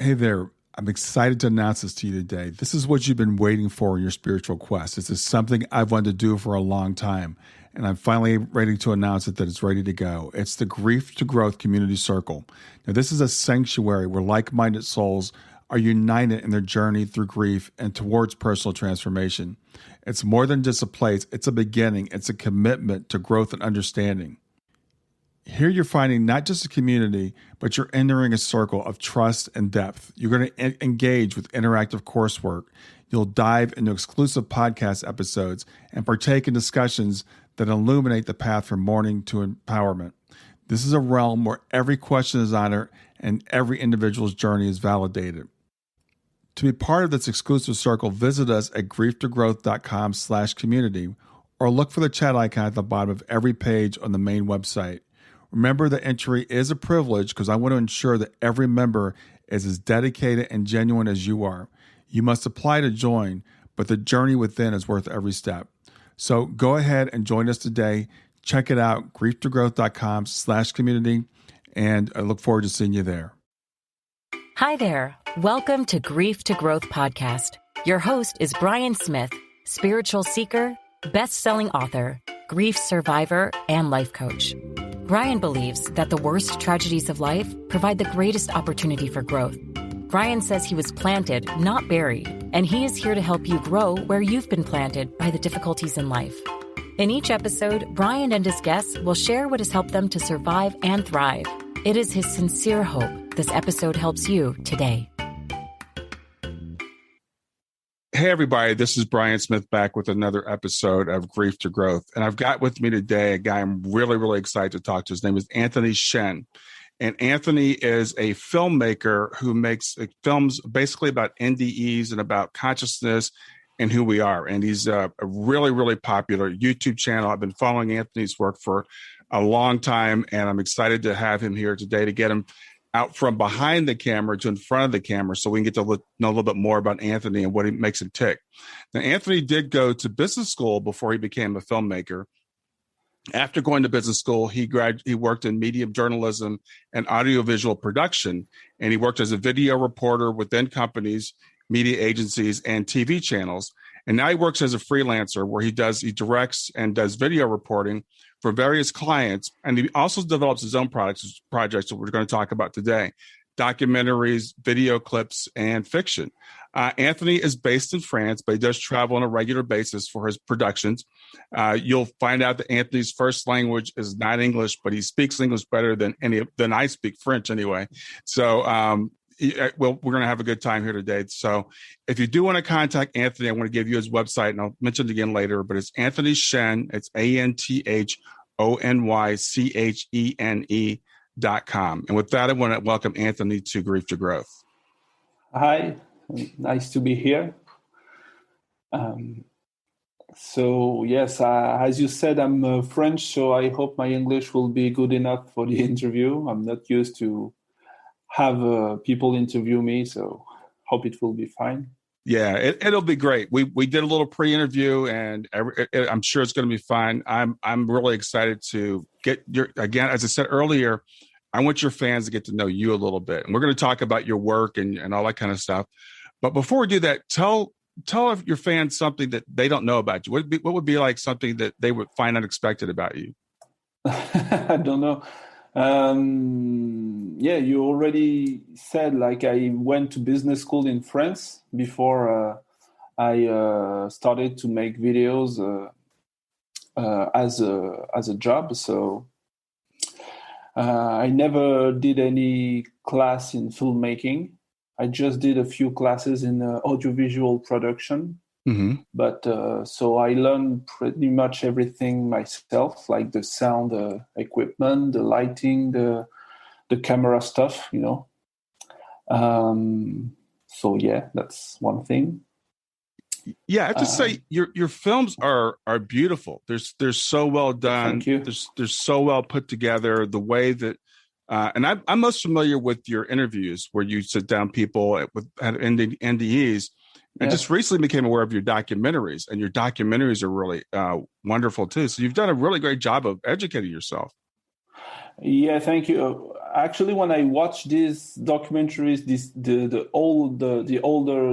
Hey there. I'm excited to announce this to you today. This is what you've been waiting for in your spiritual quest. This is something I've wanted to do for a long time, and I'm finally ready to announce it that it's ready to go. It's the Grief to Growth Community Circle. Now, this is a sanctuary where like-minded souls are united in their journey through grief and towards personal transformation. It's more than just a place. It's a beginning. It's a commitment to growth and understanding. Here you're finding not just a community, but you're entering a circle of trust and depth. You're going to engage with interactive coursework. You'll dive into exclusive podcast episodes and partake in discussions that illuminate the path from mourning to empowerment. This is a realm where every question is honored and every individual's journey is validated. To be part of this exclusive circle, visit us at grieftogrowth.com/community or look for the chat icon at the bottom of every page on the main website. Remember that entry is a privilege because I want to ensure that every member is as dedicated and genuine as you are. You must apply to join, but the journey within is worth every step. So go ahead and join us today. Check it out, grieftogrowth.com/community, and I look forward to seeing you there. Hi there. Welcome to Grief to Growth podcast. Your host is Brian Smith, spiritual seeker, best-selling author, grief survivor, and life coach. Brian believes that the worst tragedies of life provide the greatest opportunity for growth. Brian says he was planted, not buried, and he is here to help you grow where you've been planted by the difficulties in life. In each episode, Brian and his guests will share what has helped them to survive and thrive. It is his sincere hope this episode helps you today. Hey, everybody, this is Brian Smith back with another episode of Grief to Growth. And I've got with me today a guy I'm really, really excited to talk to. His name is Anthony Chene. And Anthony is a filmmaker who makes films basically about NDEs and about consciousness and who we are. And he's a really, really popular YouTube channel. I've been following Anthony's work for a long time, and I'm excited to have him here today to get him out from behind the camera to in front of the camera so we can get to know a little bit more about Anthony and what makes him tick. Now, Anthony did go to business school before he became a filmmaker. After going to business school, he worked in media journalism and audiovisual production, and he worked as a video reporter within companies, media agencies, and TV channels. And now he works as a freelancer where he directs and does video reporting for various clients. And he also develops his own projects that we're going to talk about today: documentaries, video clips, and fiction. Anthony is based in France, but he does travel on a regular basis for his productions. You'll find out that Anthony's first language is not English, but he speaks English better than I speak French anyway. So we're going to have a good time here today. So if you do want to contact Anthony, I want to give you his website, and I'll mention it again later, but it's Anthony Chene. It's ANTHONYCHENE.com. And with that, I want to welcome Anthony to Grief to Growth. Hi, nice to be here. So yes, as you said, I'm French, so I hope my English will be good enough for the interview. I'm not used to have people interview me, so hope it will be fine. Yeah, it'll be great. We did a little pre-interview, and I'm sure it's going to be fine. I'm really excited to get again, as I said earlier, I want your fans to get to know you a little bit, and we're going to talk about your work and all that kind of stuff. But before we do that, tell your fans something that they don't know about you. What would be like something that they would find unexpected about you? I don't know. Yeah, you already said, like, I went to business school in France before I started to make videos as a job. So I never did any class in filmmaking. I just did a few classes in audiovisual production. Mm-hmm. But so I learned pretty much everything myself, like the sound equipment, the lighting, the camera stuff, you know. So yeah, that's one thing. Yeah, I have to say your films are beautiful. They're so well done. Thank you. They're so well put together. The way that and I'm most familiar with your interviews where you sit down people with NDEs. I just recently became aware of your documentaries, and your documentaries are really wonderful too. So you've done a really great job of educating yourself. Yeah, thank you. Actually, when I watch these documentaries, the older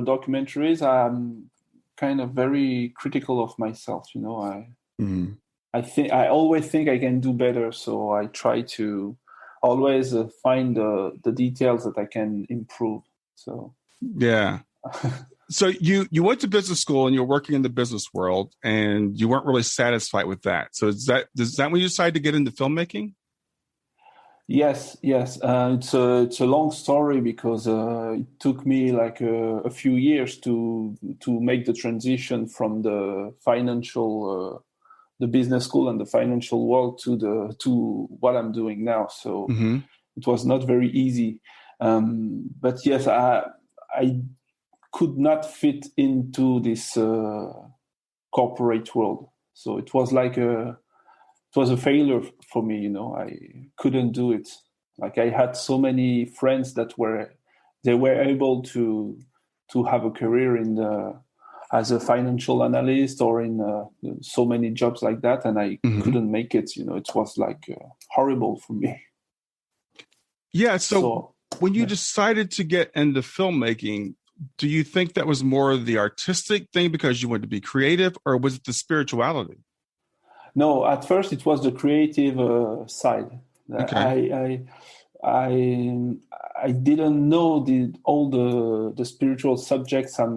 documentaries, I'm kind of very critical of myself. Mhm. I always think I can do better, so I try to always find the details that I can improve. So Yeah. So you went to business school and you're working in the business world and you weren't really satisfied with that. So is that when you decided to get into filmmaking? yes, yes, it's a long story because it took me like a few years to make the transition from the business school and the financial world to what I'm doing now. So Mm-hmm. it was not very easy. But yes, I could not fit into this corporate world. So it was like it was a failure for me. I couldn't do it. Like I had so many friends that were able to have a career in as a financial analyst or in so many jobs like that, and I Mm-hmm. couldn't make it. It was like horrible for me. Yeah. So So when you yeah. decided to get into filmmaking, do you think that was more the artistic thing because you wanted to be creative, or was it the spirituality? No, at first it was the creative side. Okay. I I didn't know all the spiritual subjects I'm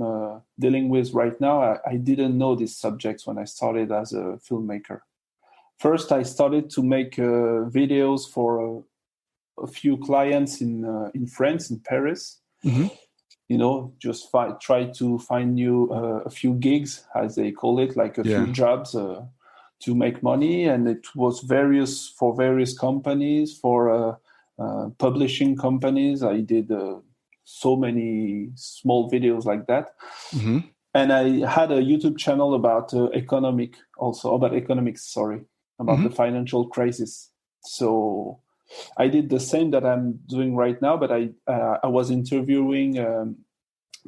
dealing with right now. I didn't know these subjects when I started as a filmmaker. First, I started to make videos for a few clients in France, in Paris. Mm-hmm. Just try to find new a few gigs, as they call it, like a few Yeah. jobs to make money, and it was various companies, for publishing companies. I did so many small videos like that, Mm-hmm. and I had a YouTube channel about economics. Sorry, about Mm-hmm. the financial crisis. So I did the same that I'm doing right now, but I was interviewing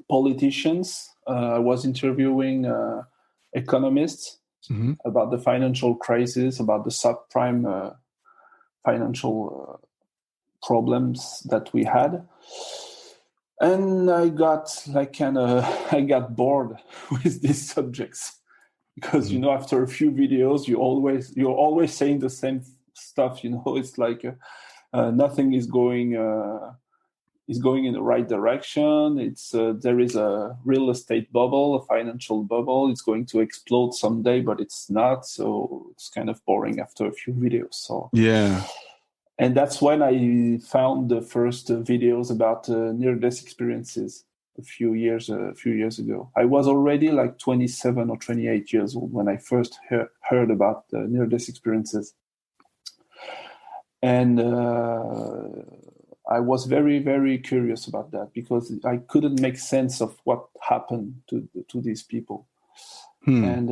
politicians. I was interviewing economists Mm-hmm. about the financial crisis, about the subprime financial problems that we had. And I got I got bored with these subjects because Mm-hmm. after a few videos you're always saying the same stuff. It's like nothing is going in the right direction. It's there is a real estate bubble, a financial bubble. It's going to explode someday, but it's not. So it's kind of boring after a few videos. So, Yeah. and that's when I found the first videos about near-death experiences a few years ago. I was already like 27 or 28 years old when I first heard about near-death experiences, and I was very, very curious about that because I couldn't make sense of what happened to these people. Hmm. And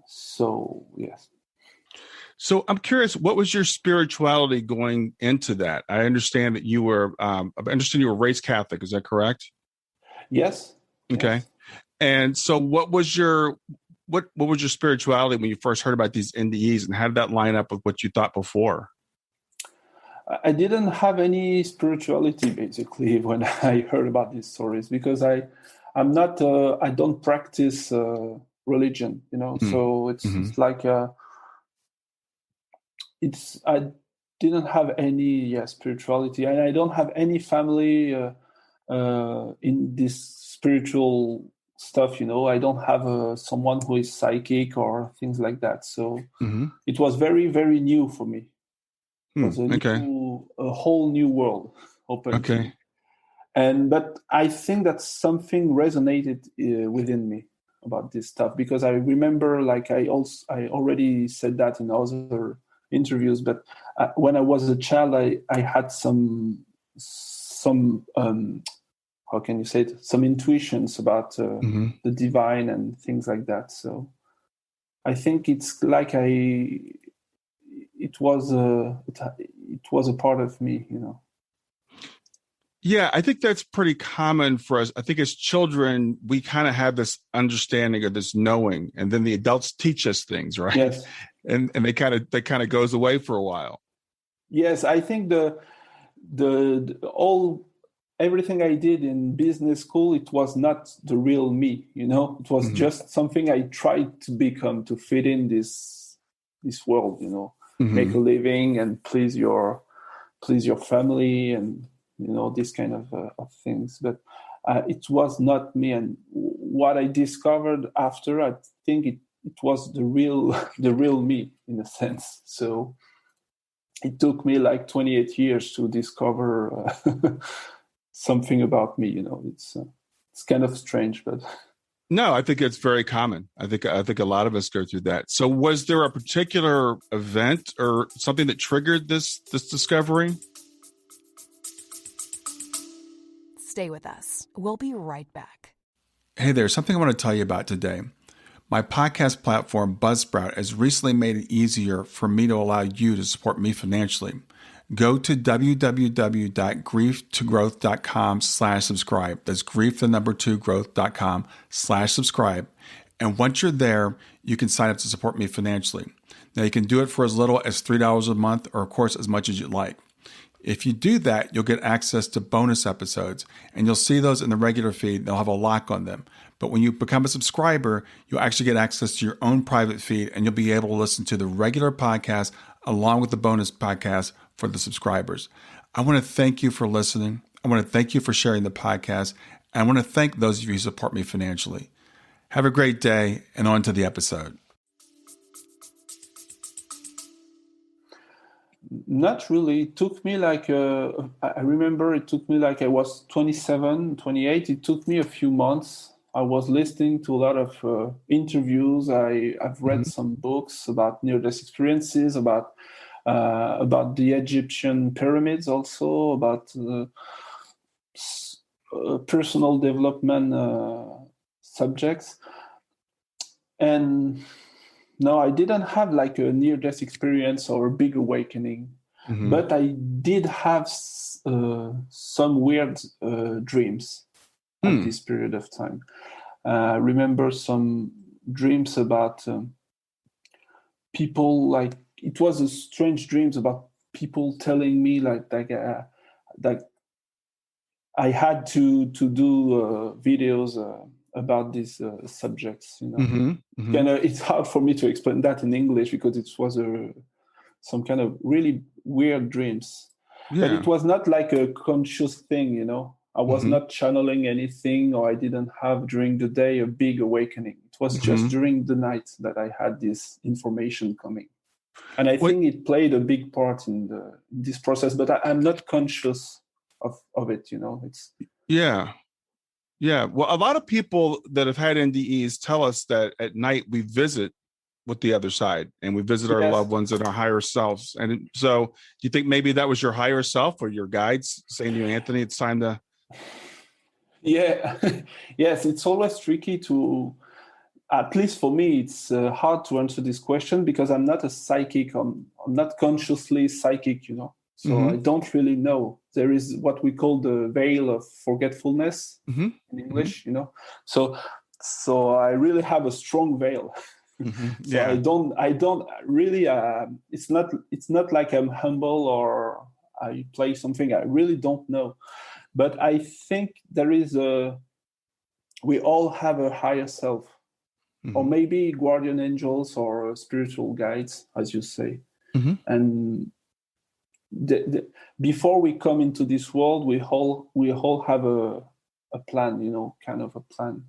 so, yes. So I'm curious, what was your spirituality going into that? I understand that you were, I understand you were raised Catholic. Is that correct? Yes. Okay. Yes. And so what was your spirituality when you first heard about these NDEs, and how did that line up with what you thought before? I didn't have any spirituality basically when I heard about these stories because I'm not, I don't practice religion, so Mm-hmm. it's like, I didn't have any spirituality, and I don't have any family in this spiritual stuff. I don't have someone who is psychic or things like that. So Mm-hmm. it was very, very new for me. It was Okay. a whole new world open to Okay. me. But I think that something resonated within me about this stuff because I remember, like I already said that in other interviews, but when I was a child, I had some how can you say it, some intuitions about Mm-hmm. the divine and things like that. So I think it's like it was a part of me. Yeah, I think that's pretty common for us. I think as children, we kind of have this understanding of this knowing, and then the adults teach us things, right? Yes. And they kind of goes away for a while. Yes, I think the all everything I did in business school, it was not the real me, it was Mm-hmm. just something I tried to become to fit in this world, make Mm-hmm. a living and please your family and these kind of things. But it was not me. And what I discovered after, I think it was the real the real me in a sense. So it took me like 28 years to discover something about me. It's kind of strange, but No, I think it's very common. I think a lot of us go through that. So was there a particular event or something that triggered this discovery? Stay with us. We'll be right back. Hey there, something I want to tell you about today. My podcast platform, Buzzsprout, has recently made it easier for me to allow you to support me financially. Go to www.grieftogrowth.com/subscribe. That's grief, the number 2, growth.com/subscribe. And once you're there, you can sign up to support me financially. Now, you can do it for as little as $3 a month or, of course, as much as you'd like. If you do that, you'll get access to bonus episodes, and you'll see those in the regular feed. They'll have a lock on them. But when you become a subscriber, you'll actually get access to your own private feed, and you'll be able to listen to the regular podcast along with the bonus podcast for the subscribers. I want to thank you for listening. I want to thank you for sharing the podcast. And I want to thank those of you who support me financially. Have a great day, and on to the episode. not really. It took me like, I remember it took me like I was 27, 28. It took me a few months. I was listening to a lot of interviews. I've read some books about near-death experiences, about the Egyptian pyramids, also about personal development subjects. And no, I didn't have like a near-death experience or a big awakening, but I did have some weird dreams at this period of time. I remember some dreams about people, like it was a strange dreams about people telling me like I had to do videos about these subjects. It's hard for me to explain that in English because it was some kind of really weird dreams. But it was not like a conscious thing. I was not channeling anything, or I didn't have during the day a big awakening. It was just during the night that I had this information coming. And I think it played a big part in this process, but I'm not conscious of it. It's Yeah. Well, a lot of people that have had NDEs tell us that at night we visit with the other side and we visit our loved ones and our higher selves. And so do you think maybe that was your higher self or your guides saying to you, Anthony, it's time to... Yeah. Yes, it's always tricky to, at least for me, it's hard to answer this question because I'm not a psychic. I'm not consciously psychic, So I don't really know. There is what we call the veil of forgetfulness in English, So I really have a strong veil. So I don't really. It's not like I'm humble or I play something. I really don't know. But I think there is we all have a higher self, or maybe guardian angels or spiritual guides, as you say, and. Before we come into this world, we all have a plan, kind of a plan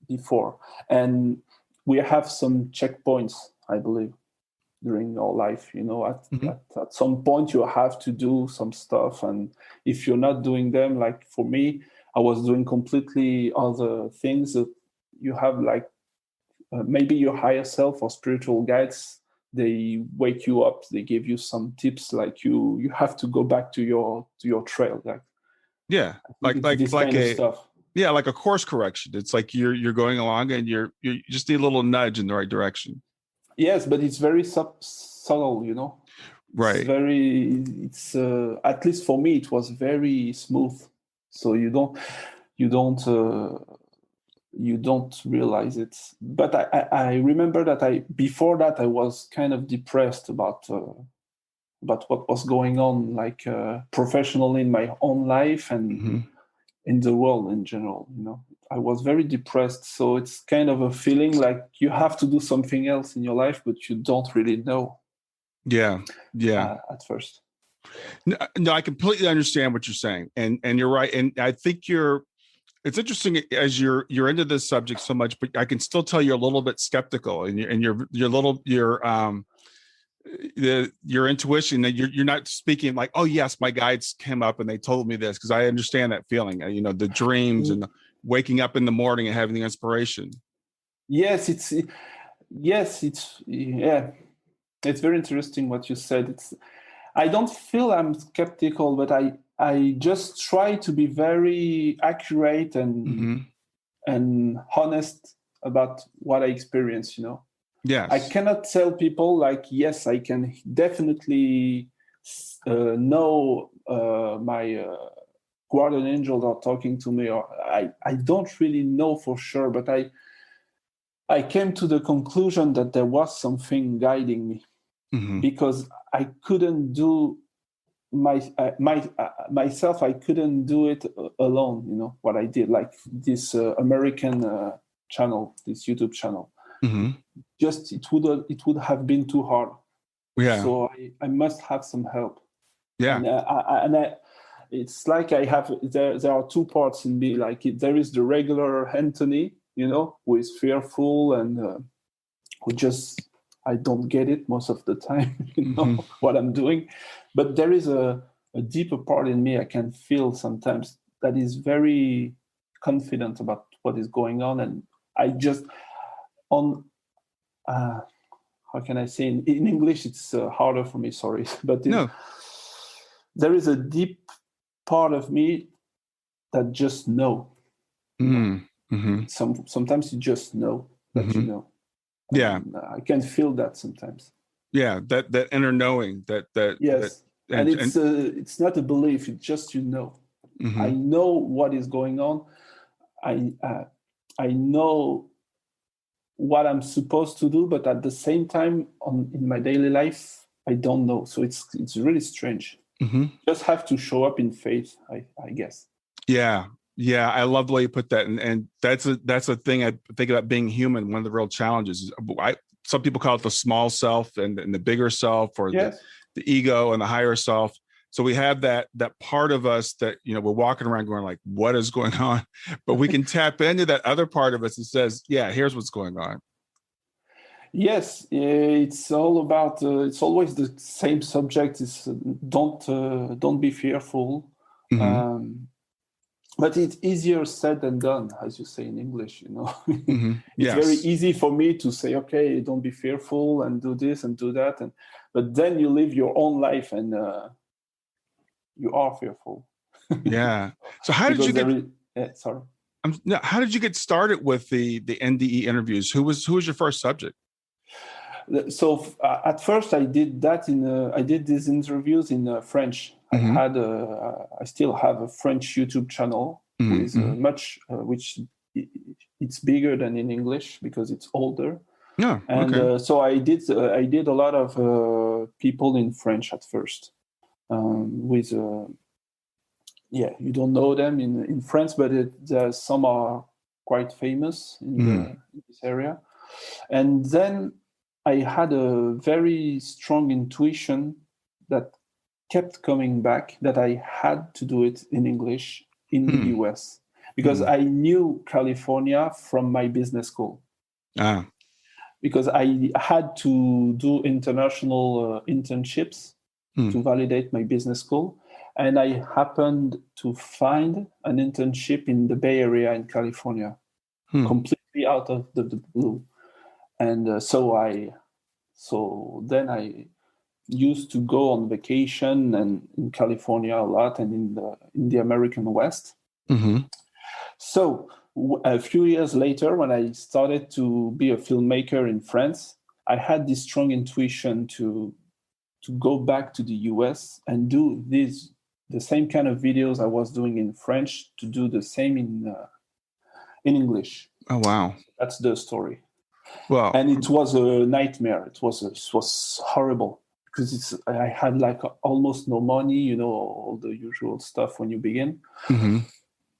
before, and we have some checkpoints, I believe, during our life. At some point you have to do some stuff, and if you're not doing them, like for me, I was doing completely other things. That you have like maybe your higher self or spiritual guides. They wake you up. They give you some tips, like you have to go back to your trail. Like this kind of stuff. Yeah, like a course correction. It's like you're going along and you just need a little nudge in the right direction. Yes, but it's very subtle, Right. It's at least for me, it was very smooth. So you don't realize it. But I remember that before that I was kind of depressed about about what was going on, like professionally in my own life and in the world in general. I was very depressed, so it's kind of a feeling like you have to do something else in your life, but you don't really know. Yeah. At first. No, I completely understand what you're saying, and you're right. And I think it's interesting as you're into this subject so much, but I can still tell you're a little bit skeptical, and your intuition that you're not speaking like, oh yes, my guides came up and they told me this, because I understand that feeling. The dreams and the waking up in the morning and having the inspiration. Yes, it's very interesting what you said. I don't feel I'm skeptical, but I just try to be very accurate and honest about what I experience. Yes. I cannot tell people like, yes, I can definitely know my guardian angels are talking to me, or I don't really know for sure, but I came to the conclusion that there was something guiding me, because I couldn't do myself. I couldn't do it alone. What I did, like this American channel, this YouTube channel, just it would have been too hard. Yeah. So I must have some help. Yeah. And it's like I have there are two parts in me. Like there is the regular Anthony, who is fearful and who just, I don't get it most of the time, what I'm doing. But there is a deeper part in me I can feel sometimes that is very confident about what is going on. And I just, how can I say, in English, it's harder for me, sorry. But there is a deep part of me that just know. Sometimes you just know that you know. Yeah. I can feel that sometimes. Yeah, that inner knowing that yes. And it's not a belief, it's just I know what is going on. I know what I'm supposed to do, but at the same time in my daily life I don't know. So it's really strange. Just have to show up in faith, I guess. Yeah, I love the way you put that, and that's a thing I think about being human. One of the real challenges is some people call it the small self and the bigger self, or the ego and the higher self. So we have that part of us that we're walking around going like, what is going on? But we can tap into that other part of us that says, yeah, here's what's going on. Yes, it's all about. It's always the same subject. Is don't be fearful. But it's easier said than done, as you say in English. It's very easy for me to say, okay, don't be fearful and do this and do that, but then you live your own life and you are fearful. Yeah. So how did you get? Sorry. How did you get started with the NDE interviews? Who was your first subject? So at first I did that I did these interviews in French. I still have a French YouTube channel with which it's bigger than in English because it's older. Yeah. And so I did a lot of people in French at first. With you don't know them in France, but some are quite famous in this area. And then I had a very strong intuition that kept coming back that I had to do it in English in the US, because I knew California from my business school. Because I had to do international internships to validate my business school. And I happened to find an internship in the Bay Area in California, completely out of the blue. And so then I used to go on vacation and in California a lot and in the American West. So a few years later, when I started to be a filmmaker in France, I had this strong intuition to go back to the US and do the same kind of videos I was doing in French, to do the same in English. Oh, wow. That's the story. Well, and it was a nightmare. It was horrible. because I had like almost no money, you know, all the usual stuff when you begin. Mm-hmm.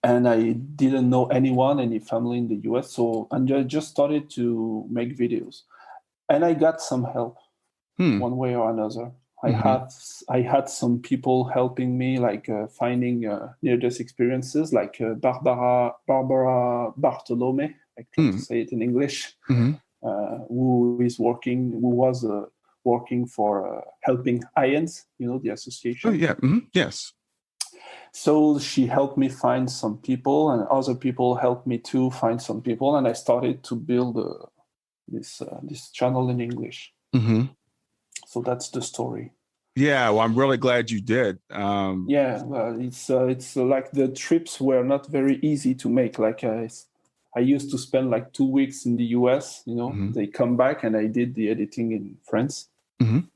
And I didn't know anyone, any family in the US. So I just started to make videos. And I got some help one way or another. I had some people helping me, like finding near-death experiences, like Barbara Bartolome, I try to say it in English, who was working for Helping IANS, you know, the association. Oh, yeah. Mm-hmm. Yes. So she helped me find some people, and other people helped me to find some people, and I started to build this channel in English. Mm-hmm. So that's the story. Yeah, well, I'm really glad you did. Yeah, well, it's like the trips were not very easy to make. Like I used to spend like 2 weeks in the US. You know, they come back, and I did the editing in France, and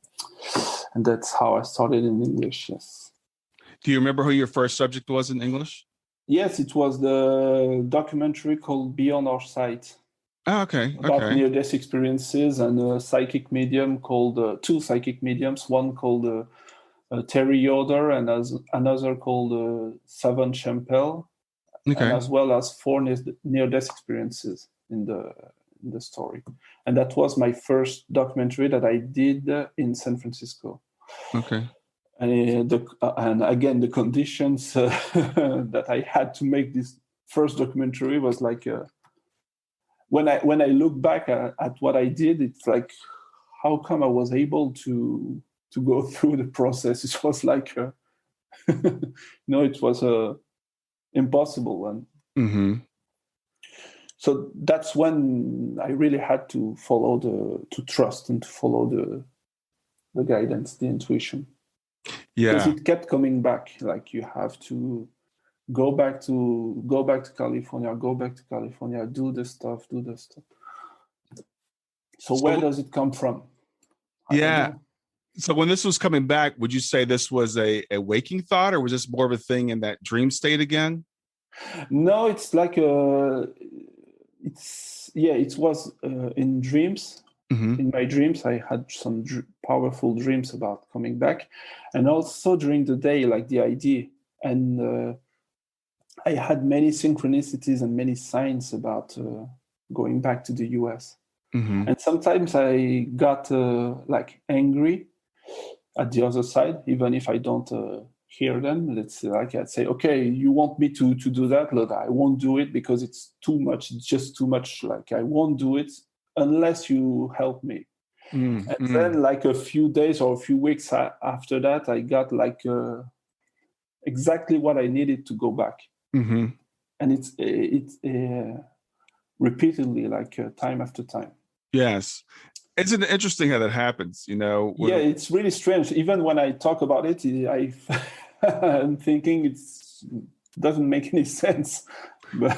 that's how I started in English. Yes. Do you remember who your first subject was in English? Yes, it was the documentary called Beyond Our Sight. Oh, okay. About near-death experiences, and a psychic medium called two psychic mediums, one called Terry Yoder, and another called Savant Champel, and as well as 4 near-death experiences in the story. And that was my first documentary that I did in San Francisco. Okay. And again, the conditions that I had to make this first documentary was like. When I look back at what I did, it's like, how come I was able to go through the process? It was like, it was impossible. And so that's when I really had to to trust and to follow the guidance, the intuition. Yeah. Because it kept coming back. Like, you have to go back to California, do this stuff. So where does it come from? I don't know. So when this was coming back, would you say this was a waking thought, or was this more of a thing in that dream state again? No, it's like it was in dreams. In my dreams, I had some powerful dreams about coming back, and also during the day, like the idea. And I had many synchronicities and many signs about going back to the US. And sometimes I got like angry at the other side, even if I don't hear them. Let's say, like, I'd say, okay, you want me to do that? Look, I won't do it because it's too much. It's just too much. Like, I won't do it unless you help me. And then, like, a few days or a few weeks after that, I got like exactly what I needed to go back. And it's repeatedly, like time after time. Yes. Isn't it interesting how that happens? You know? Yeah, it's really strange. Even when I talk about it, I'm thinking it doesn't make any sense. But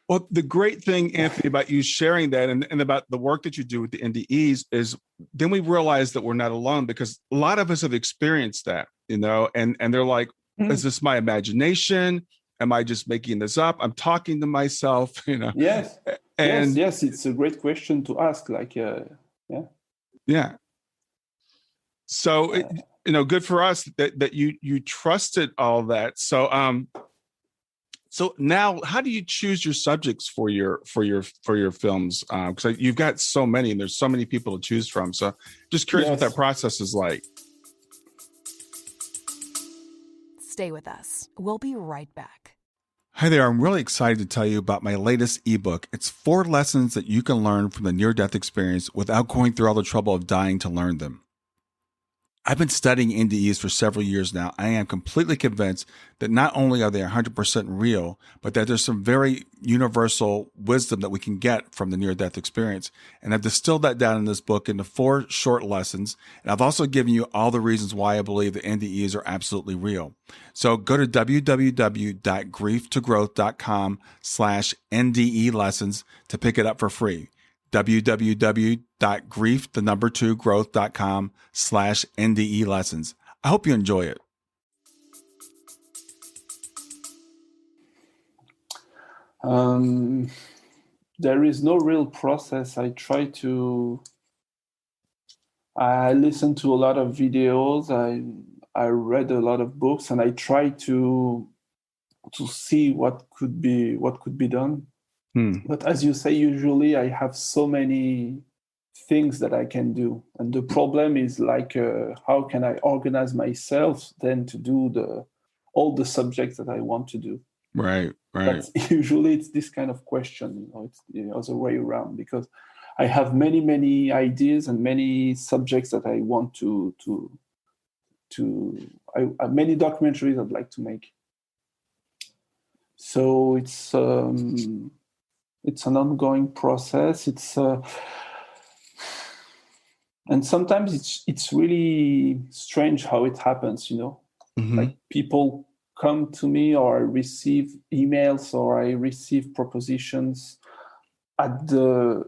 well, the great thing, Anthony, about you sharing that and about the work that you do with the NDEs is then we realize that we're not alone, because a lot of us have experienced that, you know, and they're like, is this my imagination? Am I just making this up? I'm talking to myself, you know? Yes. And yes, it's a great question to ask. Like, yeah. So, good for us that you trusted all that. So, so now, how do you choose your subjects for your films? Because you've got so many, and there's so many people to choose from. So, just curious what that process is like. Stay with us. We'll be right back. Hi there. I'm really excited to tell you about my latest ebook. It's 4 lessons that you can learn from the near-death experience without going through all the trouble of dying to learn them. I've been studying NDEs for several years now. I am completely convinced that not only are they 100% real, but that there's some very universal wisdom that we can get from the near-death experience. And I've distilled that down in this book into 4 short lessons. And I've also given you all the reasons why I believe the NDEs are absolutely real. So go to www.grieftogrowth.com/NDE lessons to pick it up for free. www.growth.com/NDE lessons. I hope you enjoy it. There is no real process. I try to I listen to a lot of videos. I read a lot of books, and I try to see what could be done. But as you say, usually I have so many things that I can do, and the problem is like how can I organize myself then to do all the subjects that I want to do. Right. But usually it's this kind of question, it's the other way around, because I have many ideas and many subjects that I want to many documentaries I'd like to make. So it's an ongoing process. And sometimes it's really strange how it happens, like people come to me, or I receive emails, or I receive propositions at the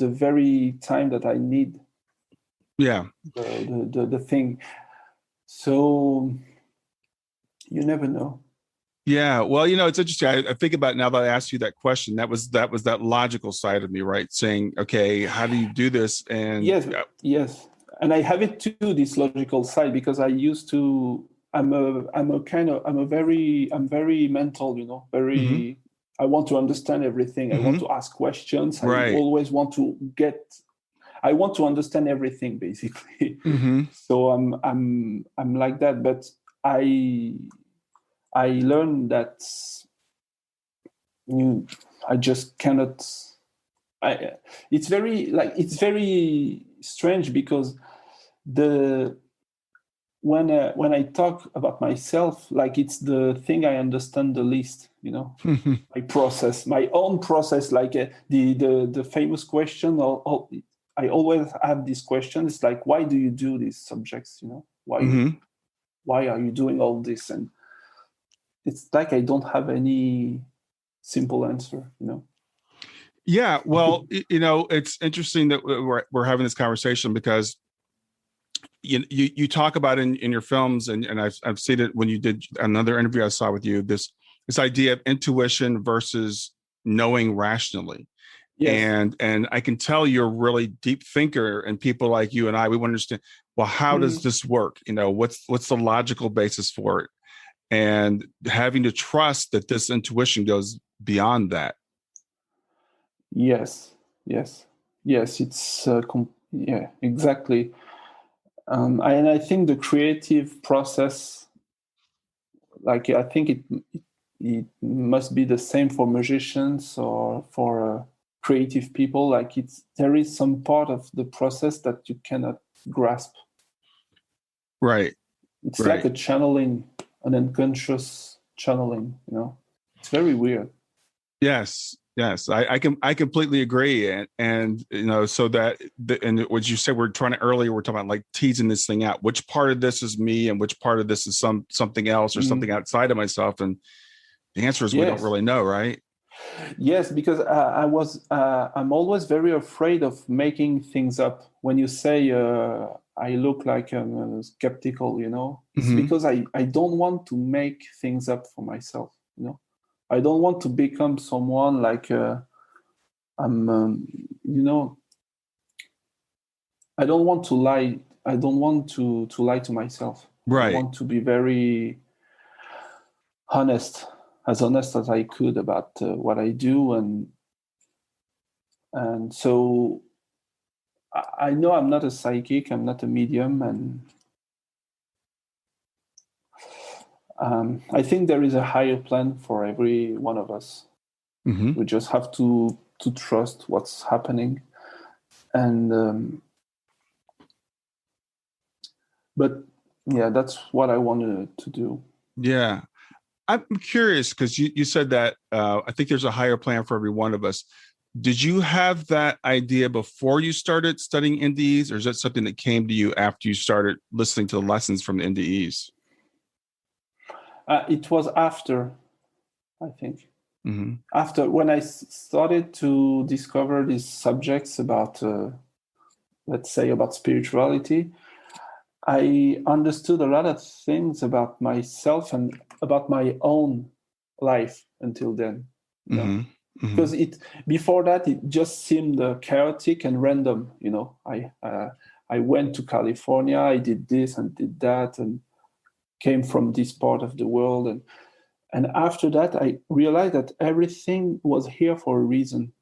very time that I need the thing. So you never know. Yeah. Well, it's interesting. I think about, now that I asked you that question, that was that logical side of me, right? Saying, okay, how do you do this? And yes. And I have it too, this logical side, because I used to, I'm very mental, very, I want to understand everything. I want to ask questions. Right. I always want to understand everything, basically. So I'm like that, but I learned that I just cannot. It's very strange, because when I talk about myself, like, it's the thing I understand the least. My own process, like the famous question. I always have this question. It's like, why do you do these subjects? Why are you doing all this? And it's like I don't have any simple answer. Yeah, well, it's interesting that we're having this conversation, because you talk about in your films, and I've seen it when you did another interview I saw with you, this idea of intuition versus knowing rationally. Yes. And I can tell you're a really deep thinker, and people like you and I, we want to understand, well, how does this work? What's the logical basis for it? And having to trust that this intuition goes beyond that. Yes. It's exactly. And I think the creative process, like, I think it must be the same for musicians or for creative people. Like, there is some part of the process that you cannot grasp. Right. It's like a channeling, an unconscious channeling. It's very weird. Yes, I completely agree, and so that and what you said, we're talking about like teasing this thing out. Which part of this is me, and which part of this is something else, or something outside of myself? And the answer is we don't really know, right? Yes, because I'm always very afraid of making things up. When you say I look like I'm skeptical, it's because I don't want to make things up for myself. I don't want to become someone like I'm. I don't want to lie. I don't want to lie to myself. Right. I want to be very honest as I could about what I do, and so I know I'm not a psychic. I'm not a medium, and I think there is a higher plan for every one of us. We just have to trust what's happening, and but yeah, that's what I wanted to do. Yeah, I'm curious, because you said that I think there's a higher plan for every one of us. Did you have that idea before you started studying NDEs, or is that something that came to you after you started listening to the lessons from the NDEs? It was after, I think. After, when I started to discover these subjects about, let's say, about spirituality, I understood a lot of things about myself and about my own life until then. because it before that it just seemed chaotic and random. I went to California, I did this and did that, and came from this part of the world, and after that I realized that everything was here for a reason.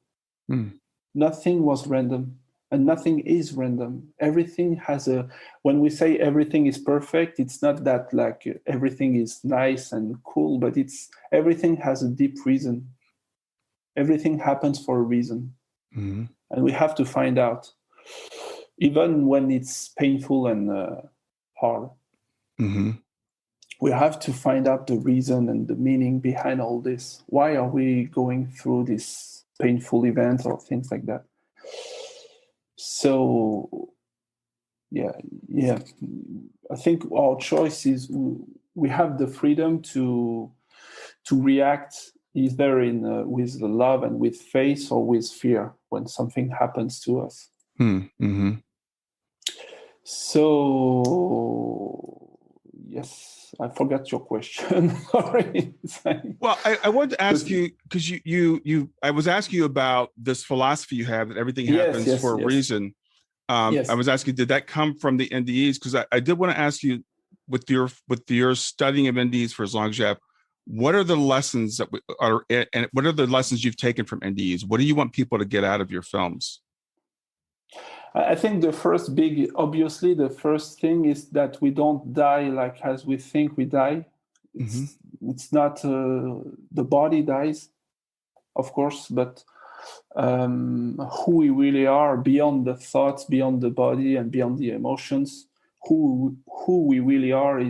Nothing was random, and nothing is random. Everything has when we say everything is perfect, it's not that like everything is nice and cool, but everything has a deep reason. Everything happens for a reason. And we have to find out, even when it's painful and hard. We have to find out the reason and the meaning behind all this. Why are we going through this painful event or things like that? So, yeah. I think our choice is we have the freedom to react either with love and with faith or with fear when something happens to us. So, yes, I forgot your question. Sorry. Well, I wanted to ask you, because I was asking you about this philosophy you have that everything happens for a reason. I was asking, did that come from the NDEs? Because I did want to ask you, with your studying of NDEs for as long as you have, what are the lessons and what are the lessons you've taken from NDEs? What do you want people to get out of your films? I think the first thing is that we don't die like as we think we die. It's not the body dies, of course, but who we really are beyond the thoughts, beyond the body, and beyond the emotions, who we really are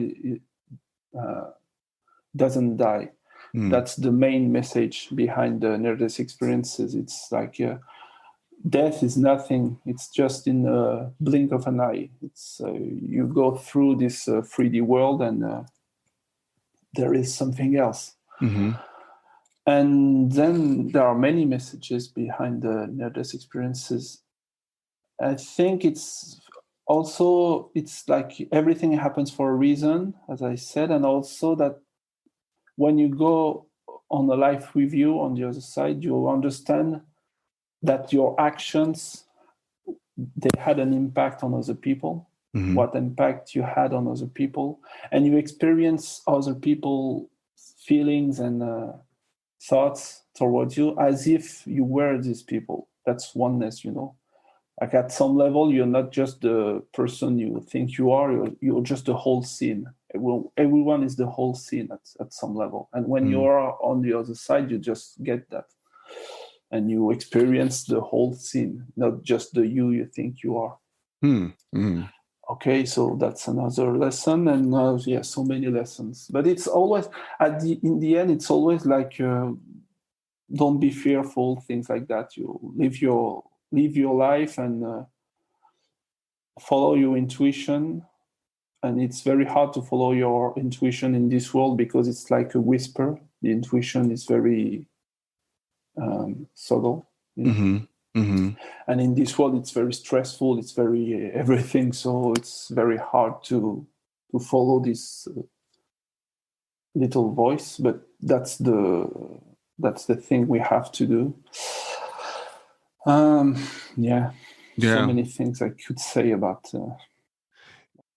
doesn't die. That's the main message behind the near-death experiences. It's like death is nothing. It's just in a blink of an eye. It's you go through this 3D world and there is something else. And then there are many messages behind the near-death experiences. I think it's like everything happens for a reason, as I said, and also that when you go on a life review on the other side, you understand that your actions, they had an impact on other people, what impact you had on other people, and you experience other people's feelings and thoughts towards you as if you were these people. That's oneness, Like at some level, you're not just the person you think you are, you're just the whole scene. Everyone is the whole scene at some level. And when you are on the other side, you just get that. And you experience the whole scene, not just the you think you are. Okay, so that's another lesson. And so many lessons. But it's always, in the end, it's always like, don't be fearful, things like that. You live your life and follow your intuition. And it's very hard to follow your intuition in this world because it's like a whisper. The intuition is very subtle. And in this world, it's very stressful. It's very everything. So it's very hard to follow this little voice. But that's the thing we have to do. So many things I could say about.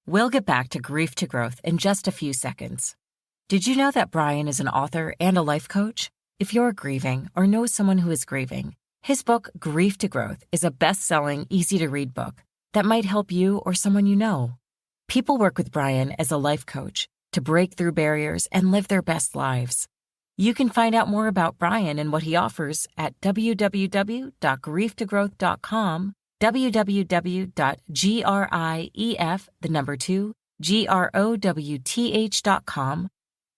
We'll get back to Grief to Growth in just a few seconds. Did you know that Brian is an author and a life coach? If you're grieving or know someone who is grieving, his book, Grief to Growth, is a best-selling, easy-to-read book that might help you or someone you know. People work with Brian as a life coach to break through barriers and live their best lives. You can find out more about Brian and what he offers at www.grieftogrowth.com, www.growth.com.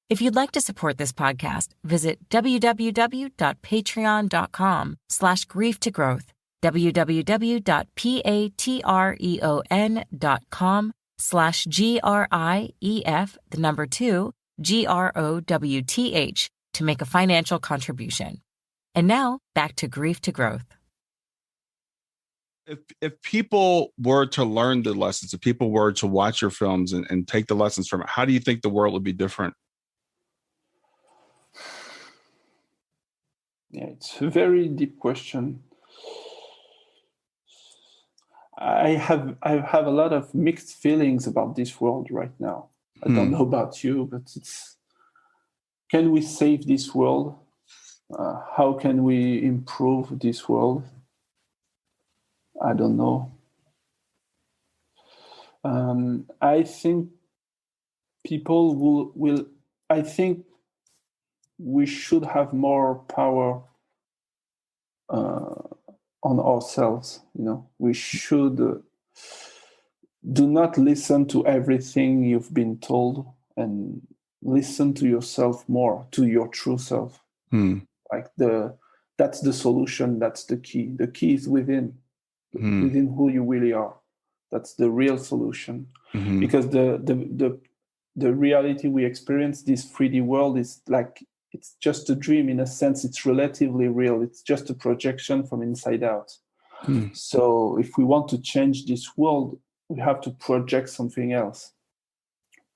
If you'd like to support this podcast, visit www.patreon.com/grieftogrowth, www.patreon.com/GRIEF2GROWTH to make a financial contribution. And now, back to Grief to Growth. If people were to learn the lessons, if people were to watch your films and take the lessons from it, how do you think the world would be different? Yeah, it's a very deep question. I have a lot of mixed feelings about this world right now. I don't know about you, but can we save this world? How can we improve this world? I don't know. I think people will. I think we should have more power on ourselves. We should do not listen to everything you've been told, and listen to yourself more, to your true self. Like that's the solution. That's the key. The key is within who you really are. That's the real solution. Because the reality we experience, this 3D world, is like, it's just a dream. In a sense, it's relatively real. It's just a projection from inside out. So if we want to change this world, we have to project something else,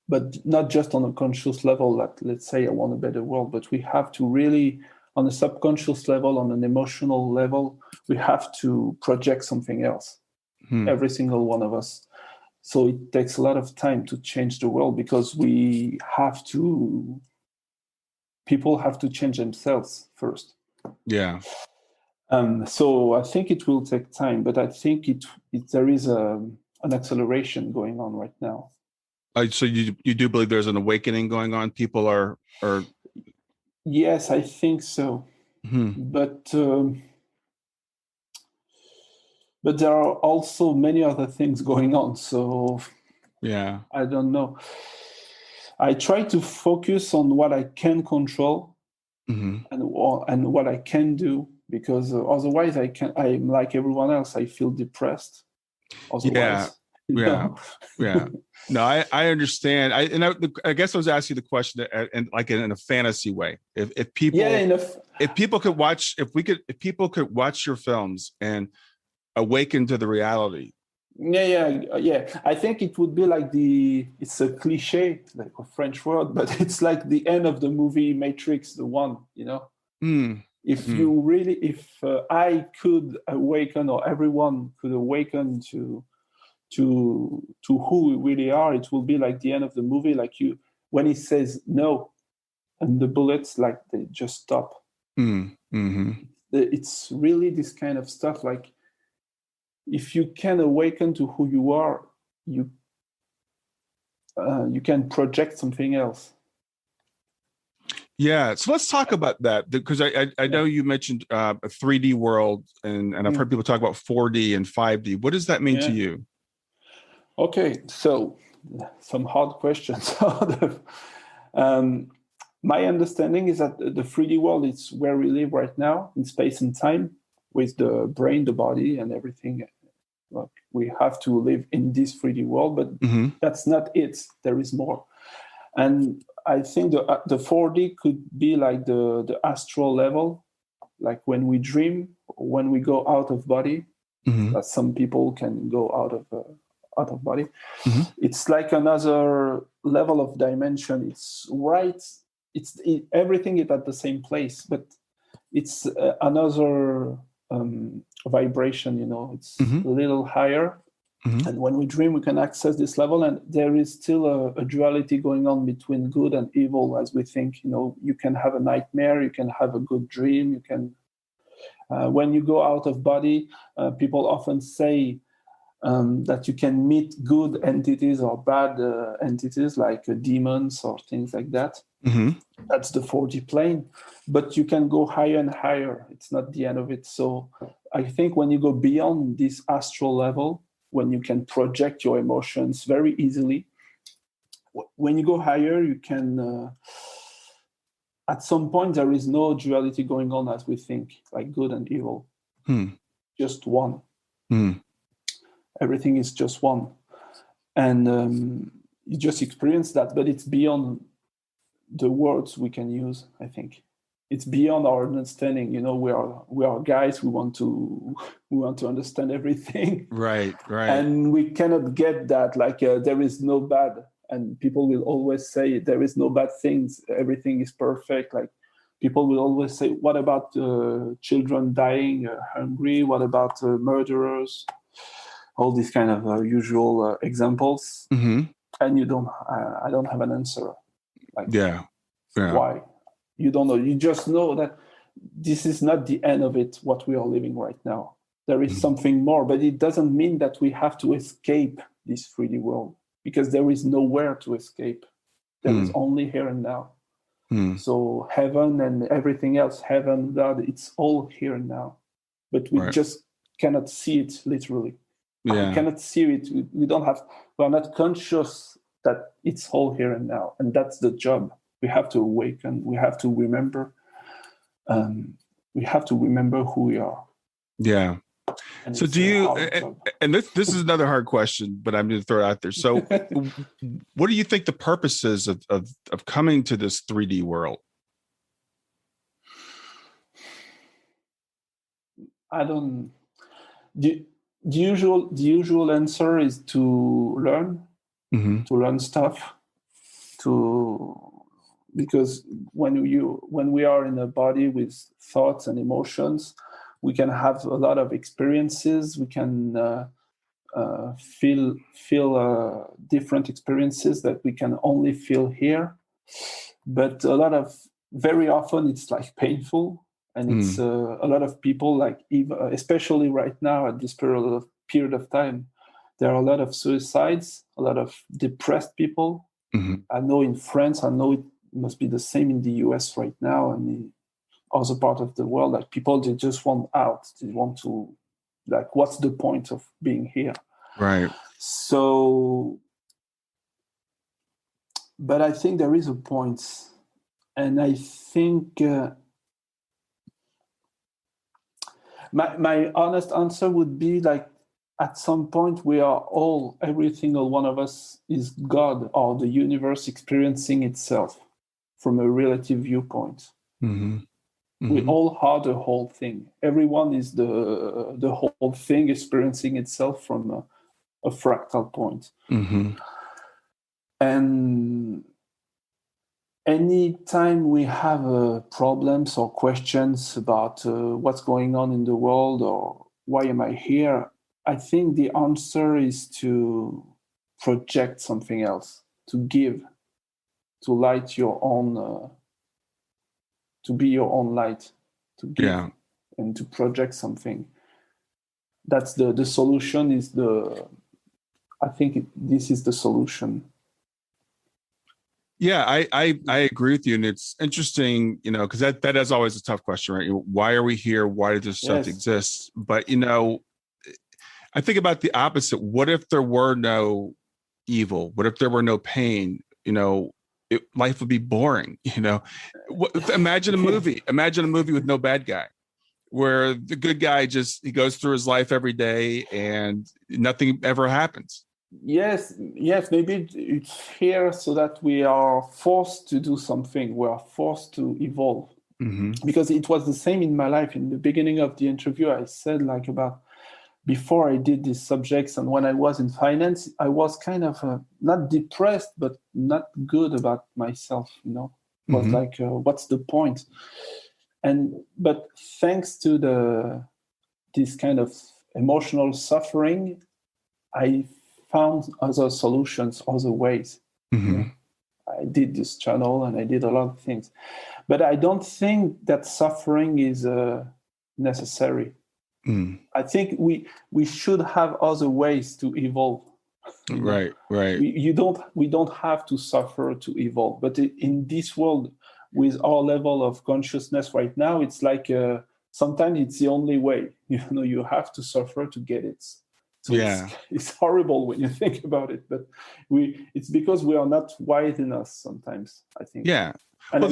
but not just on a conscious level, like, let's say, I want a better world, but we have to really, on a subconscious level, on an emotional level, we have to project something else, every single one of us. So it takes a lot of time to change the world, because people have to change themselves first. Yeah. So I think it will take time, but I think there is an acceleration going on right now. So you do believe there's an awakening going on? People are. Yes, I think so. But there are also many other things going on. So yeah, I don't know. I try to focus on what I can control and what I can do, because otherwise I'm like everyone else. I feel depressed. Otherwise, yeah. No, I understand. I guess I was asking the question and like in a fantasy way. If people could watch your films and awaken to the reality. Yeah. I think it would be like it's a cliche, like a French word, but it's like the end of the movie Matrix, the one, If I could awaken, or everyone could awaken to who we really are, it will be like the end of the movie, like when he says no, and the bullets, like, they just stop. It's really this kind of stuff, like, if you can awaken to who you are, you can project something else. Yeah, so let's talk about that, because I know you mentioned a 3D world, and I've heard people talk about 4D and 5D. What does that mean to you? Okay, so some hard questions. My understanding is that the 3D world is where we live right now, in space and time, with the brain, the body, and everything. Like, we have to live in this 3D world, but that's not it. There is more. And I think the 4D could be like the astral level, like when we dream, when we go out of body. That some people can go out of body. It's like another level of dimension. It's right. Everything is at the same place, but it's another vibration. It's a little higher. And when we dream, we can access this level, and there is still a duality going on between good and evil, as we think. You can have a nightmare, you can have a good dream, you can. When you go out of body, people often say that you can meet good entities or bad entities, like demons or things like that. That's the 4D plane, but you can go higher and higher. It's not the end of it. So I think when you go beyond this astral level, when you can project your emotions very easily, when you go higher, you can, at some point, there is no duality going on as we think, like good and evil. Just one. Everything is just one. And you just experience that, but it's beyond the words we can use, I think. It's beyond our understanding. We are guys. We want to understand everything. Right. And we cannot get that. Like, there is no bad, and people will always say there is no bad things. Everything is perfect. Like, people will always say, what about children dying hungry? What about murderers? All these kind of usual examples. Mm-hmm. And I don't have an answer. Like, Yeah. why? You don't know. You just know that this is not the end of it, what we are living right now. There is something more, but it doesn't mean that we have to escape this 3D world, because there is nowhere to escape. There is only here and now. So heaven and everything else, heaven, God, it's all here and now. But we just cannot see it literally. Yeah. We cannot see it. We are not conscious that it's all here and now. And that's the job. We have to awaken. We have to remember. We have to remember who we are. Yeah. And so do you, and this is another hard question, but I'm going to throw it out there. So what do you think the purpose is of coming to this 3D world? The usual answer is to learn stuff, because when we are in a body with thoughts and emotions, we can have a lot of experiences. We can feel different experiences that we can only feel here. But very often it's like painful, and it's a lot of people, like especially right now at this period of time, there are a lot of suicides, a lot of depressed people. I know in France, I know it must be the same in the US right now, and in other part of the world, like people, they just want out. They want to, like, what's the point of being here? Right. So, but I think there is a point, and I think my honest answer would be, like, at some point we are all, every single one of us is God or the universe experiencing itself from a relative viewpoint. We all are the whole thing. Everyone is the whole thing experiencing itself from a fractal point. And anytime we have problems or questions about what's going on in the world or why am I here, I think the answer is to project something else, to give, to light your own, to be your own light, to give and to project something. That's the solution. I think this is the solution. Yeah, I agree with you, and it's interesting, because that is always a tough question, right? Why are we here? Why does this stuff exist? But I think about the opposite. What if there were no evil? What if there were no pain? Life would be boring. Imagine a movie. Imagine a movie with no bad guy, where the good guy he goes through his life every day and nothing ever happens. Yes, maybe it's here so that we are forced to do something. We are forced to evolve. Because it was the same in my life. In the beginning of the interview, I said, like, about before I did these subjects and when I was in finance, I was kind of not depressed, but not good about myself. It was like, what's the point? But thanks to this kind of emotional suffering, I found other solutions, other ways. I did this channel and I did a lot of things, but I don't think that suffering is necessary. I think we should have other ways to evolve. Right. We don't have to suffer to evolve. But in this world, with our level of consciousness right now, it's like sometimes it's the only way. You have to suffer to get it. So it's horrible when you think about it, but it's because we are not wise enough sometimes, I think. Yeah. And I'm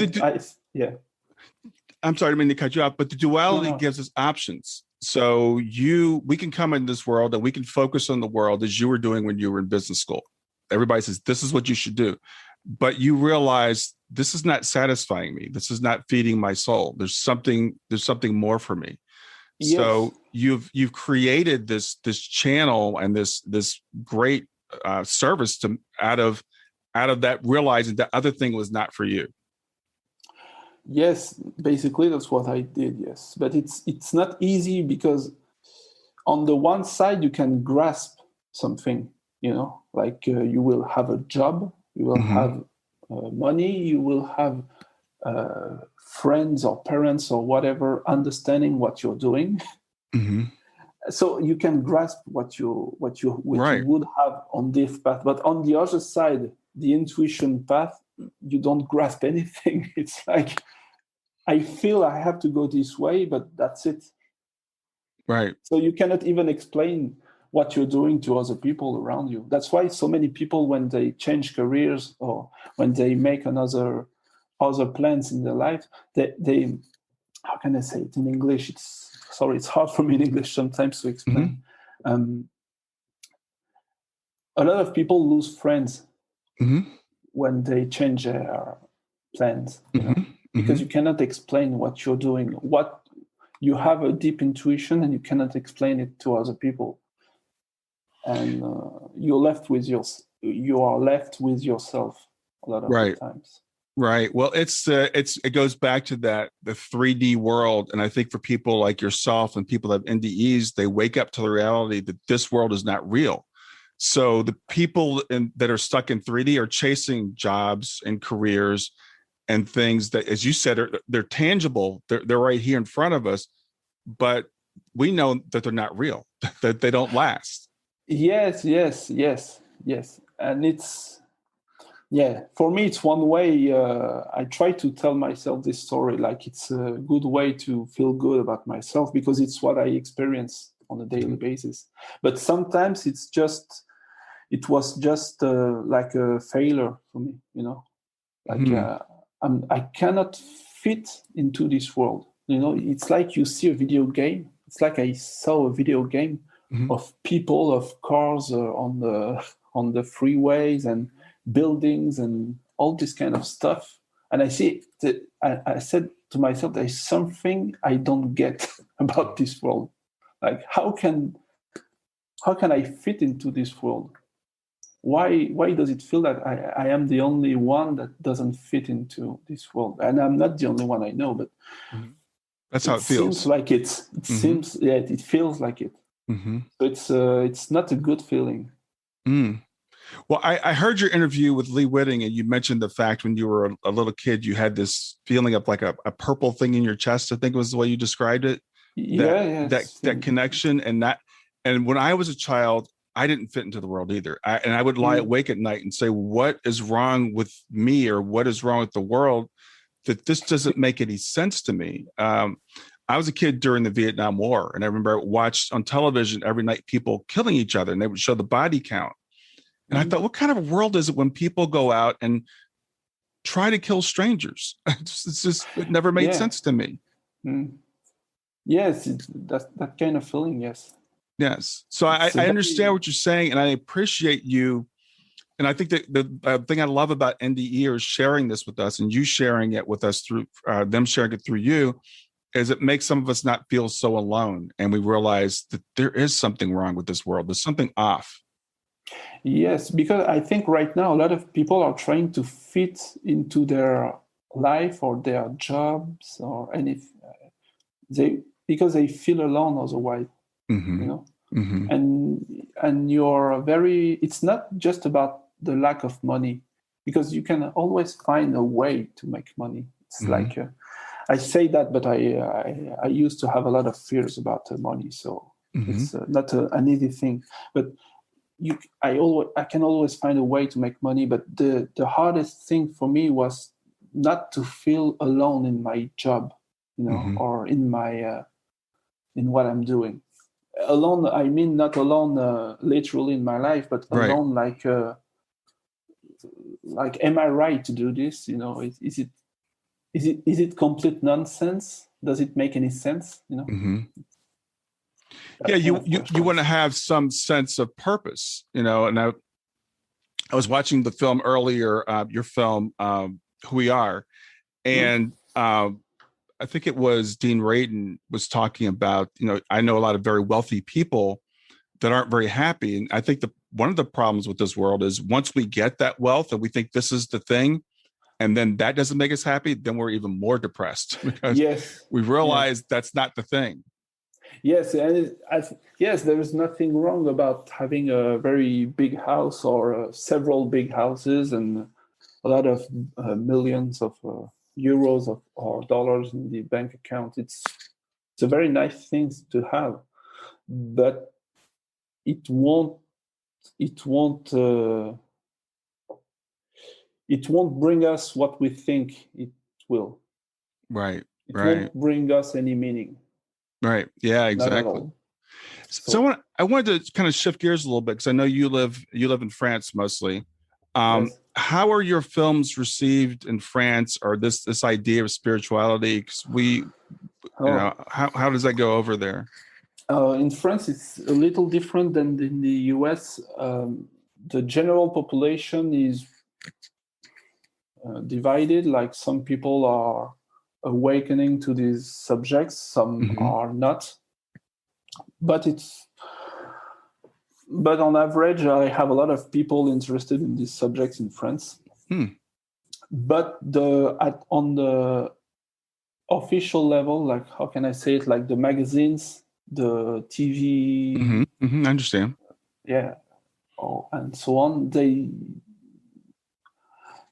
sorry, I didn't mean to cut you off, but the duality gives us options. So we can come in this world and we can focus on the world as you were doing when you were in business school. Everybody says, this is what you should do. But you realize this is not satisfying me. This is not feeding my soul. There's something more for me. Yes. So you've created this channel and this great service out of that, realizing that other thing was not for you. Yes, basically that's what I did. Yes, but it's not easy because on the one side you can grasp something, like you will have a job, you will Mm-hmm. have money, you will have friends or parents or whatever understanding what you're doing. Mm-hmm. So you can grasp what you Right. would have on this path, but on the other side, the intuition path, you don't grasp anything. It's like, I feel I have to go this way, but that's it. Right. So you cannot even explain what you're doing to other people around you. That's why so many people, when they change careers or when they make other plans in their life, they how can I say it in English? It's hard for me in English sometimes to explain. Mm-hmm. A lot of people lose friends Mm-hmm. when they change their plans, Mm-hmm. because Mm-hmm. you cannot explain what you're doing. What you have a deep intuition and you cannot explain it to other people, and you are left with yourself a lot of the Right. times. Right. Well, it goes back to the 3D world, and I think for people like yourself and people that have NDEs, they wake up to the reality that this world is not real. So the people that are stuck in 3D are chasing jobs and careers and things that, as you said, they're tangible. They're right here in front of us, but we know that they're not real. That they don't last. Yes, yes, yes, yes. And for me, it's one way. I try to tell myself this story like it's a good way to feel good about myself, because it's what I experience on a daily basis. But sometimes it was just like a failure for me, like Mm-hmm. I cannot fit into this world. It's like you see a video game. It's like I saw a video game Mm-hmm. of people, of cars on the freeways and buildings and all this kind of stuff. And I see that I said to myself, there's something I don't get about this world. Like, how can I fit into this world? Why does it feel that I am the only one that doesn't fit into this world? And I'm not the only one, I know, but Mm-hmm. That's how it it seems feels. like it Mm-hmm. seems, yeah, it feels like it. Mm-hmm. So it's not a good feeling. Mm. Well, I heard your interview with Lee Whitting, and you mentioned the fact when you were a little kid, you had this feeling of like a purple thing in your chest. I think was the way you described it. That Yeah, that yes. that connection and when I was a child, I didn't fit into the world either. And I would lie awake at night and say, "What is wrong with me, or what is wrong with the world? That this doesn't make any sense to me." I was a kid during the Vietnam War, and I remember I watched on television every night people killing each other, and they would show the body count. And I thought, what kind of a world is it when people go out and try to kill strangers? It never made Yeah. sense to me. Mm. Yes, that kind of feeling, yes. Yes. So It's a I very, understand what you're saying, and I appreciate you. And I think that the thing I love about NDE is sharing this with us, and you sharing it with us through them sharing it through you, is it makes some of us not feel so alone. And we realize that there is something wrong with this world. There's something off. yes, because I think right now a lot of people are trying to fit into their life or their jobs or anything, because they feel alone otherwise, Mm-hmm. you know. Mm-hmm. And you're very, it's not just about the lack of money, because you can always find a way to make money. It's Mm-hmm. like I say that, but I used to have a lot of fears about money, so Mm-hmm. it's not an easy thing. But I can always find a way to make money. But the hardest thing for me was not to feel alone in my job, Mm-hmm. or in my in what I'm doing. Alone, I mean not alone literally in my life, but Right. alone like, am I right to do this? Is it complete nonsense? Does it make any sense? Mm-hmm. Yeah, That kind of you want to questions. have some sense of purpose, and I was watching the film earlier, your film, Who We Are, Mm. and I think it was Dean Radin was talking about, I know a lot of very wealthy people that aren't very happy. And I think one of the problems with this world is once we get that wealth and we think this is the thing, and then that doesn't make us happy, then we're even more depressed because Yes. we realize that's not the thing. Yes, and yes, there is nothing wrong about having a very big house or several big houses and a lot of millions of euros or dollars in the bank account. It's a very nice thing to have, but it won't it won't it won't bring us what we think it will. Right. It Right. won't bring us any meaning. Right. Yeah, Not at exactly. all. So I wanted to kind of shift gears a little bit because I know you live in France mostly. Yes. How are your films received in France, or this idea of spirituality? Because how does that go over there? In France, it's a little different than in the US. The general population is divided. Like some people are awakening to these subjects, some are not. But on average, I have a lot of people interested in these subjects in France. But on the official level, like how can I say it? Like the magazines, the TV, I understand. Yeah, and so on. They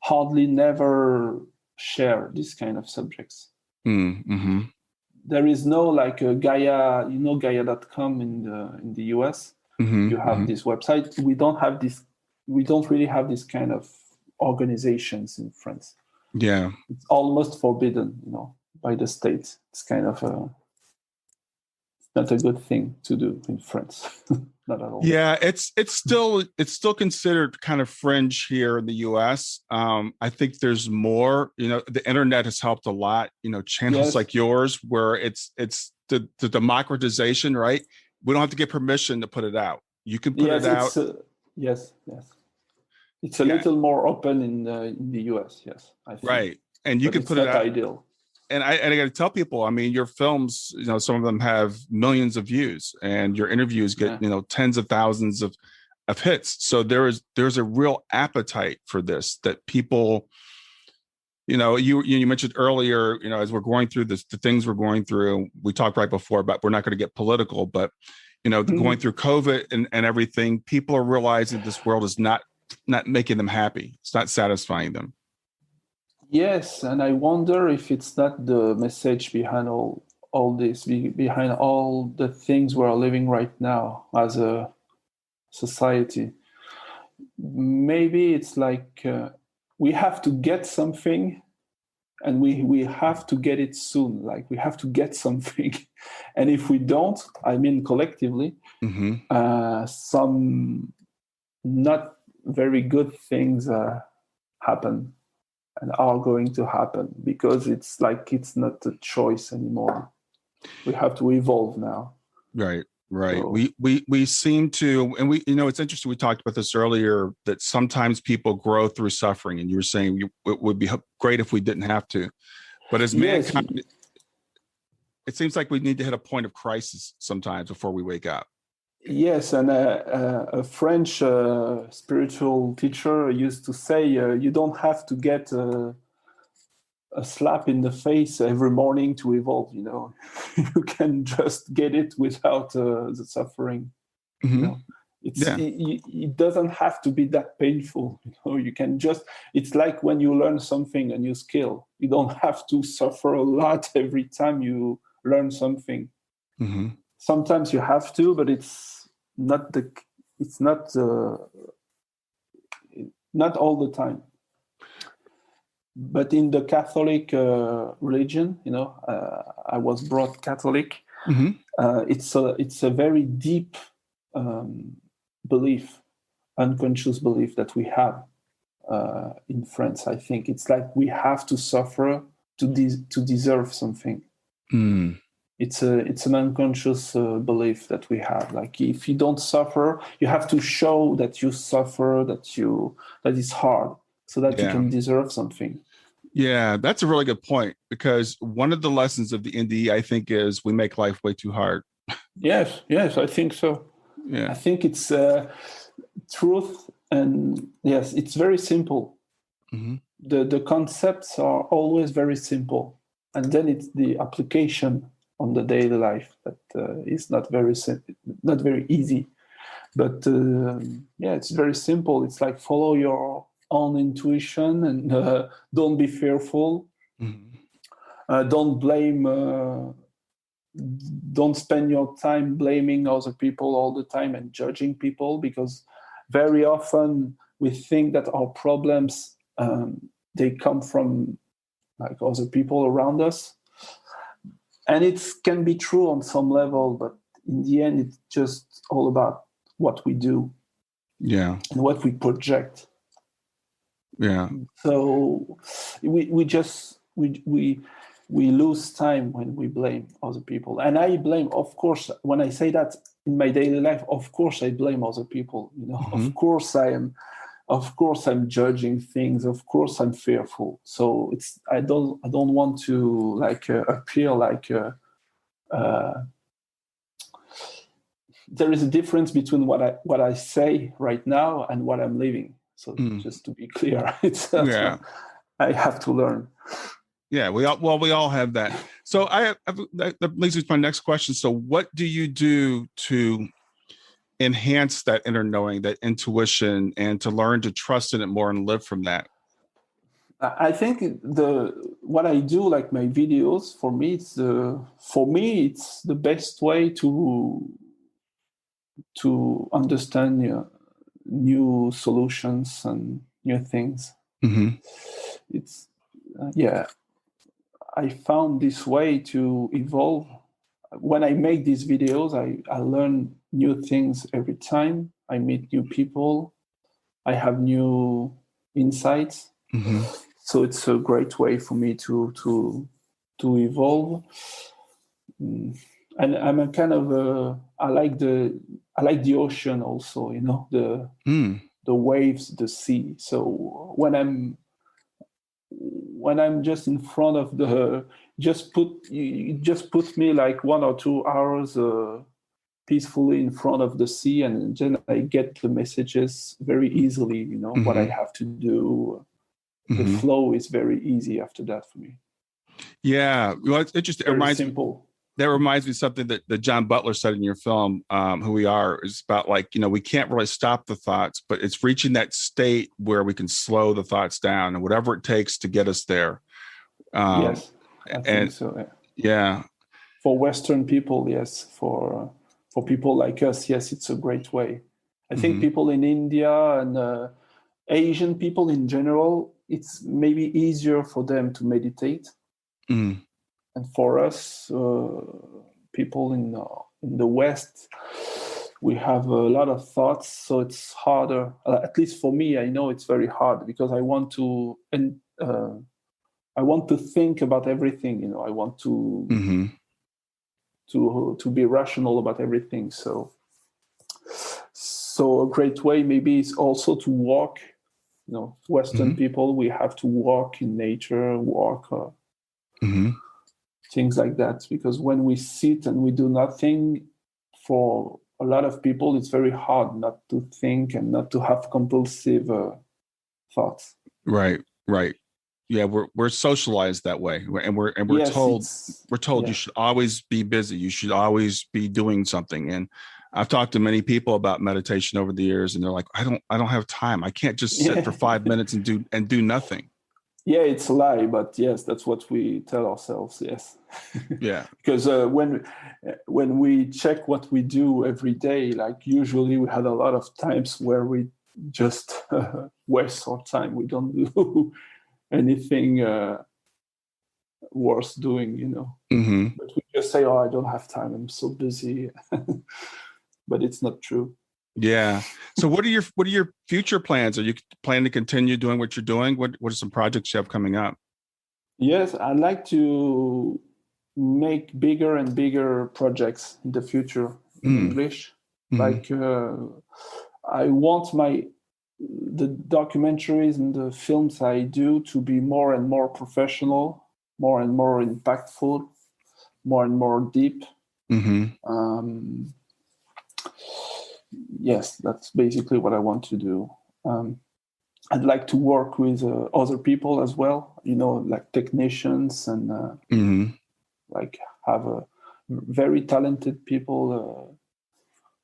hardly never share this kind of subjects. There is no like a Gaia, Gaia.com in the US. You have this website. We don't have this. We don't really have this kind of organizations in France. Yeah, it's almost forbidden, by the state. It's kind of not a good thing to do in France. Not at all. Yeah, it's still considered kind of fringe here in the US. I think there's more. The internet has helped a lot. Channels like yours, where it's the democratization, right? We don't have to get permission to put it out. You can put it out. Yes. It's a little more open in the US. Yes, I think. Right, and you can put it out. Ideal. And I got to tell people, I mean, your films, some of them have millions of views, and your interviews get, tens of thousands of hits. So there's a real appetite for this that people, you mentioned earlier, as we're going through this, the things we're going through, we talked right before about, we're not going to get political, but, going through COVID and everything, people are realizing this world is not making them happy. It's not satisfying them. Yes, and I wonder if it's not the message behind all this, behind all the things we're living right now as a society. Maybe it's like we have to get something, and we have to get it soon. Like we have to get something, and if we don't, I mean collectively, some not very good things happen. And are going to happen because it's like it's not a choice anymore. We have to evolve now. Right. So, we seem to, and it's interesting. We talked about this earlier, that sometimes people grow through suffering, and you were saying it would be great if we didn't have to. But as mankind, it seems like we need to hit a point of crisis sometimes before we wake up. Yes, and a French spiritual teacher used to say, you don't have to get a slap in the face every morning to evolve, You can just get it without the suffering. It doesn't have to be that painful. You can just, it's like when you learn something, a new skill. You don't have to suffer a lot every time you learn something. Sometimes you have to, but it's not all the time. But in the Catholic religion, I was brought Catholic. It's a very deep belief, unconscious belief that we have in France. I think it's like we have to suffer to deserve something. It's an unconscious belief that we have. Like if you don't suffer, you have to show that you suffer, that it's hard, so that you can deserve something. Yeah, that's a really good point, because one of the lessons of the NDE, I think, is we make life way too hard. Yes, I think so. Yeah, I think it's truth, and yes, it's very simple. the concepts are always very simple, and then it's the application on the daily life that is not very easy. But it's very simple. It's like follow your own intuition and don't be fearful. Mm-hmm. Don't blame. Don't spend your time blaming other people all the time and judging people, because very often we think that our problems they come from like other people around us, and it can be true on some level, but in the end it's just all about what we do and what we project. So we lose time when we blame other people. And I blame, of course, when I say that in my daily life, of course I blame other people. Mm-hmm. Of course I'm judging things. Of course I'm fearful. So I don't want to like appear like there is a difference between what I say right now and what I'm living. So just to be clear, I have to learn. Yeah, we all have that. So that leads me to my next question. So what do you do to enhance that inner knowing, that intuition, and to learn to trust in it more and live from that? I think what I do, like my videos, for me it's the best way to understand new solutions and new things. Mm-hmm. It's I found this way to evolve. When I make these videos, I learn new things every time. I meet new people. I have new insights. Mm-hmm. So it's a great way for me to evolve. And I'm a kind of I like the ocean also. The waves, the sea. So when I'm just in front of just put me like 1 or 2 hours peacefully in front of the sea, and then I get the messages very easily, Mm-hmm. what I have to do. Mm-hmm. The flow is very easy after that for me. Yeah. Well, it's interesting. Very simple. That reminds me of something that John Butler said in your film, Who We Are, is about like, we can't really stop the thoughts, but it's reaching that state where we can slow the thoughts down and whatever it takes to get us there. Yes, I think so. Yeah. For Western people, yes. For people like us, yes, it's a great way. I think people in India and Asian people in general, it's maybe easier for them to meditate. Mm. And for us, people in the West, we have a lot of thoughts, so it's harder. At least for me, I know it's very hard because I want to think about everything. I want to be rational about everything. So a great way maybe is also to walk. Western people, we have to walk in nature, walk. Things like that, because when we sit and we do nothing, for a lot of people it's very hard not to think and not to have compulsive thoughts. Right. Yeah, we're socialized that way, and we're yes, told you should always be busy, you should always be doing something. And I've talked to many people about meditation over the years, and they're like, I don't have time, I can't just sit for 5 minutes and do nothing. Yeah, it's a lie, but yes, that's what we tell ourselves. Yes. Yeah. Because when we check what we do every day, like usually we had a lot of times where we just waste our time. We don't do anything worth doing, But we just say, "Oh, I don't have time. I'm so busy," but it's not true. Yeah. So what are your future plans? Are you planning to continue doing what you're doing? What are some projects you have coming up? Yes, I'd like to make bigger and bigger projects in the future in English. Like I want the documentaries and the films I do to be more and more professional, more and more impactful, more and more deep. Yes, that's basically what I want to do. I'd like to work with other people as well, like technicians and like have very talented people,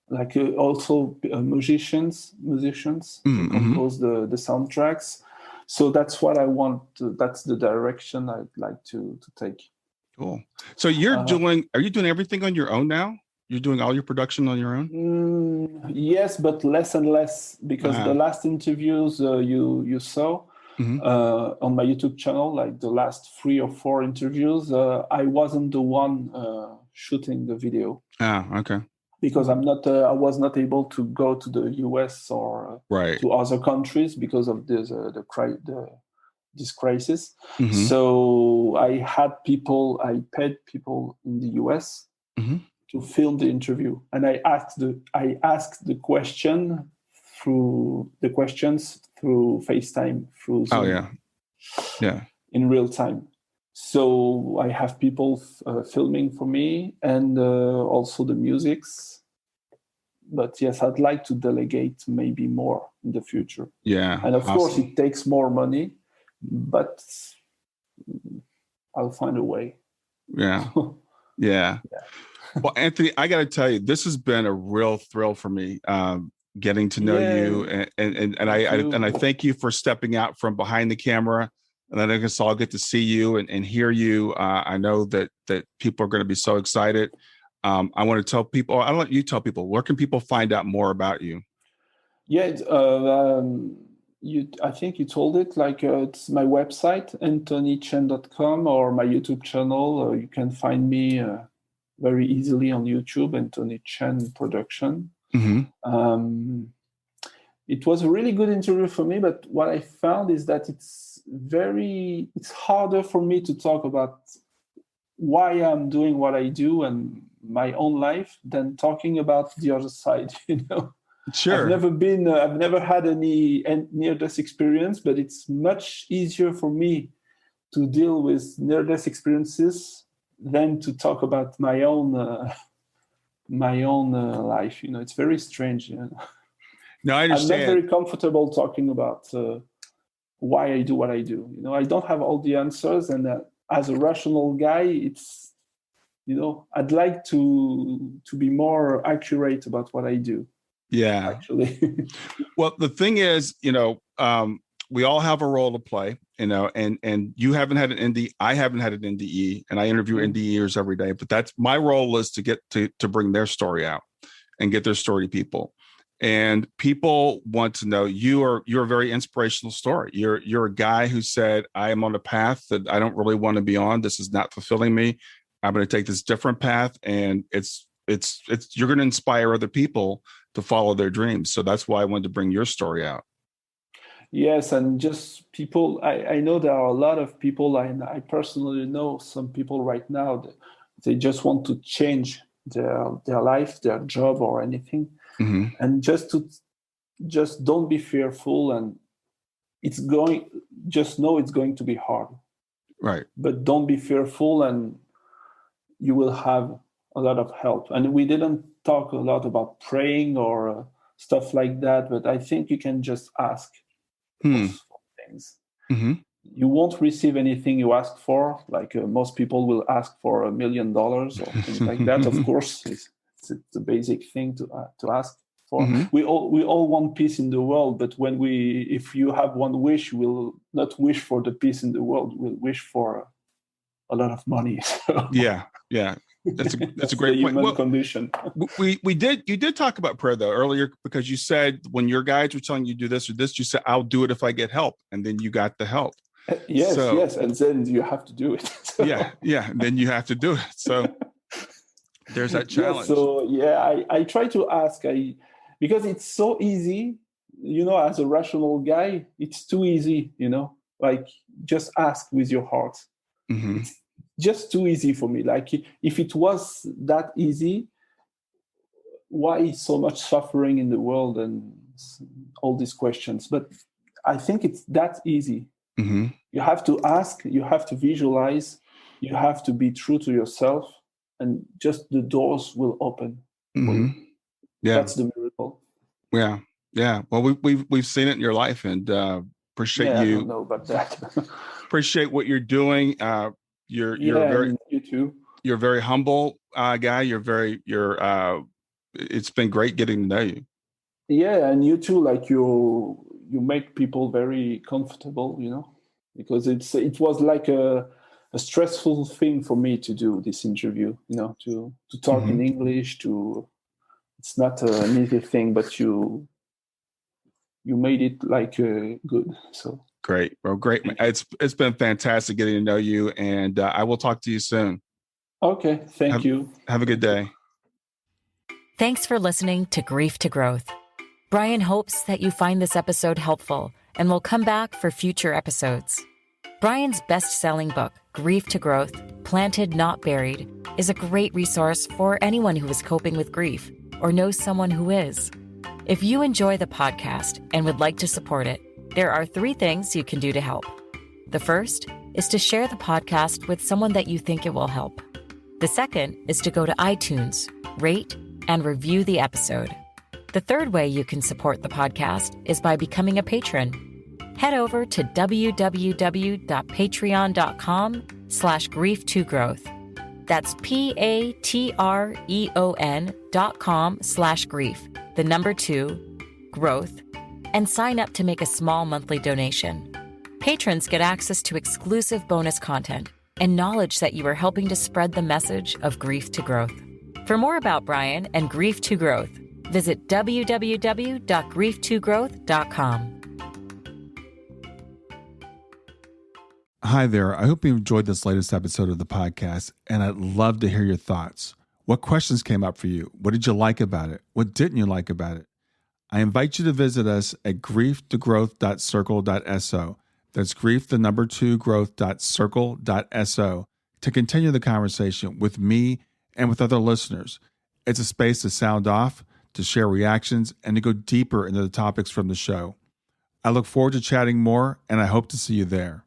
like also musicians to compose the soundtracks. So that's what I want. That's the direction I'd like to take. Cool. So are you doing everything on your own now? You're doing all your production on your own? Yes, but less and less, because the last interviews you saw on my YouTube channel, like the last 3 or 4 interviews, I wasn't the one shooting the video. Okay. Because I was not able to go to the US or to other countries because of this crisis. So I paid people in the US to film the interview, and I asked the questions through FaceTime, through Zoom, in real time. So I have people filming for me, and also the musics. But yes, I'd like to delegate maybe more in the future. Yeah, and of course it takes more money, but I'll find a way. Yeah. Well, Anthony, I got to tell you, this has been a real thrill for me, getting to know you, and I thank you for stepping out from behind the camera, and then I guess I'll get to see you and hear you. I know that people are going to be so excited. I want to tell people. I'll let you tell people. Where can people find out more about you? Yeah, I think you told it. Like it's my website, anthonychene.com, or my YouTube channel. You can find me very easily on YouTube, Anthony Chene Production. It was a really good interview for me, but what I found is that it's harder for me to talk about why I'm doing what I do and my own life than talking about the other side. Sure. I've never had any near-death experience, but it's much easier for me to deal with near-death experiences than to talk about my own life. It's very strange. No, I understand. I'm not very comfortable talking about why I do what I do. I don't have all the answers, and as a rational guy, it's I'd like to be more accurate about what I do. Yeah, actually. Well, the thing is, we all have a role to play, and you haven't had an NDE. I haven't had an NDE, and I interview NDEers every day. But that's my role, is to get to bring their story out and get their story to people. And people want to know you're a very inspirational story. You're a guy who said, I am on a path that I don't really want to be on. This is not fulfilling me. I'm going to take this different path, and it's you're going to inspire other people to follow their dreams. So that's why I wanted to bring your story out. Yes, and just people, I know there are a lot of people, I personally know some people right now that they just want to change their life, their job, or anything. And just don't be fearful, and just know it's going to be hard. Right. But don't be fearful, and you will have a lot of help. And we didn't talk a lot about praying or stuff like that, but I think you can just ask for things. You won't receive anything you ask for. Like most people will ask for $1 million or things like that. Of course, it's the basic thing to ask for. We all want peace in the world, but if you have one wish, we'll not wish for the peace in the world. We'll wish for a lot of money. So. Yeah. That's a great point. Human condition. You did talk about prayer though earlier, because you said when your guides were telling you do this or this, you said, I'll do it if I get help. And then you got the help. Yes. And then you have to do it. So. Yeah. And then you have to do it. So there's that challenge. I try to ask, because it's so easy, as a rational guy, it's too easy, like just ask with your heart. It's just too easy for me. Like if it was that easy, why so much suffering in the world and all these questions? But I think it's that easy. You have to ask, you have to visualize, you have to be true to yourself, and just the doors will open. Yeah, that's the miracle. Yeah. Well, we've seen it in your life, and Appreciate I you. don't know about that. Appreciate what you're doing. You're very, you too. you're a very humble guy. It's been great getting to know you. Yeah, and you too. Like you make people very comfortable, because it was like a stressful thing for me to do this interview. To talk in English. It's not an easy thing, but you made it like good. So great. Well, great. It's been fantastic getting to know you, and I will talk to you soon. Okay, thank you. Have a good day. Thanks for listening to Grief to Growth. Brian hopes that you find this episode helpful and will come back for future episodes. Brian's best-selling book, Grief to Growth, Planted Not Buried, is a great resource for anyone who is coping with grief or knows someone who is. If you enjoy the podcast and would like to support it, there are 3 things you can do to help. The first is to share the podcast with someone that you think it will help. The second is to go to iTunes, rate, and review the episode. The third way you can support the podcast is by becoming a patron. Head over to www.patreon.com/grief2growth. That's patreon.com/grief, the number 2, growth, and sign up to make a small monthly donation. Patrons get access to exclusive bonus content and knowledge that you are helping to spread the message of grief to growth. For more about Brian and Grief to Growth, visit www.grief2growth.com. Hi there. I hope you enjoyed this latest episode of the podcast, and I'd love to hear your thoughts. What questions came up for you? What did you like about it? What didn't you like about it? I invite you to visit us at grieftogrowth.circle.so. That's grief, the number 2, growth.circle.so to continue the conversation with me and with other listeners. It's a space to sound off, to share reactions, and to go deeper into the topics from the show. I look forward to chatting more, and I hope to see you there.